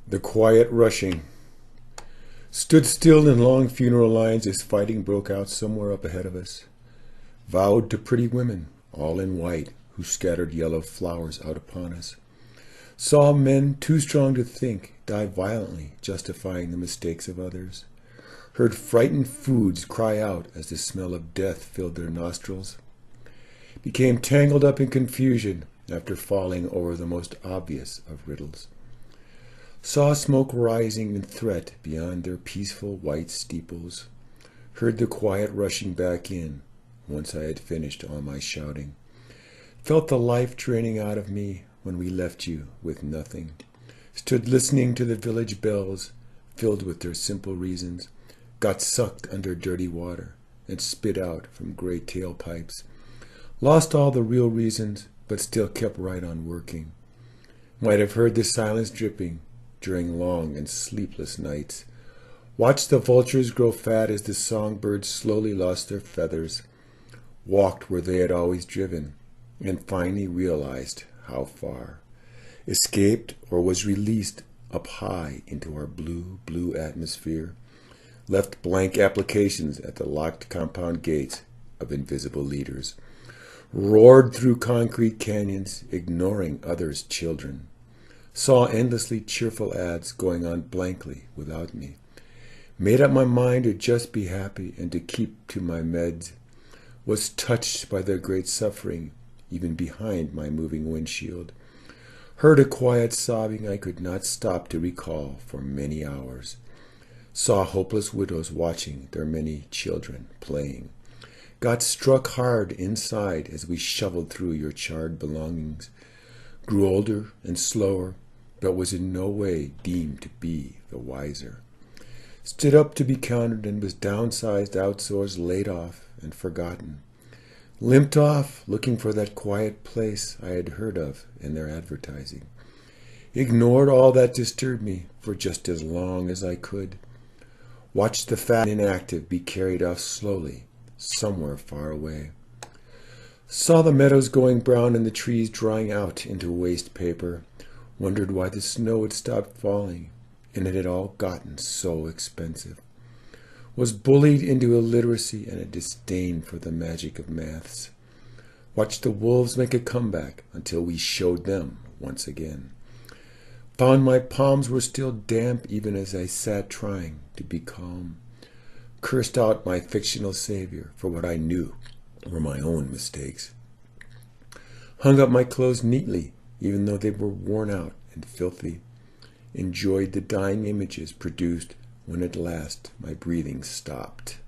The quiet rushing. Stood still in long funeral lines as fighting broke out somewhere up ahead of us. Vowed to pretty women, all in white, who scattered yellow flowers out upon us. Saw men too strong to think die violently, justifying the mistakes of others. Heard frightened foods cry out as the smell of death filled their nostrils. Became tangled up in confusion after falling over the most obvious of riddles. Saw smoke rising in threat beyond their peaceful white steeples. Heard the quiet rushing back in once I had finished all my shouting. Felt the life draining out of me when we left you with nothing. Stood listening to the village bells, filled with their simple reasons. Got sucked under dirty water and spit out from gray tailpipes. Lost all the real reasons, but still kept right on working. Might have heard the silence dripping during long and sleepless nights. Watched the vultures grow fat as the songbirds slowly lost their feathers. Walked where they had always driven, and finally realized how far. Escaped or was released up high into our blue, blue atmosphere. Left blank applications at the locked compound gates of invisible leaders. Roared through concrete canyons, ignoring others' children. Saw endlessly cheerful ads going on blankly without me. Made up my mind to just be happy and to keep to my meds. Was touched by their great suffering, even behind my moving windshield. Heard a quiet sobbing I could not stop to recall for many hours. Saw hopeless widows watching their many children playing. Got struck hard inside as we shoveled through your charred belongings. Grew older and slower, but was in no way deemed to be the wiser. Stood up to be counted and was downsized, outsourced, laid off, and forgotten. Limped off, looking for that quiet place I had heard of in their advertising. Ignored all that disturbed me for just as long as I could. Watched the fat and inactive be carried off slowly, somewhere far away. Saw the meadows going brown and the trees drying out into waste paper. Wondered why the snow had stopped falling, and it had all gotten so expensive. Was bullied into illiteracy and a disdain for the magic of maths. Watched the wolves make a comeback until we showed them once again. Found my palms were still damp even as I sat trying to be calm. Cursed out my fictional savior for what I knew were my own mistakes. Hung up my clothes neatly even though they were worn out and filthy. Enjoyed the dying images produced when at last my breathing stopped.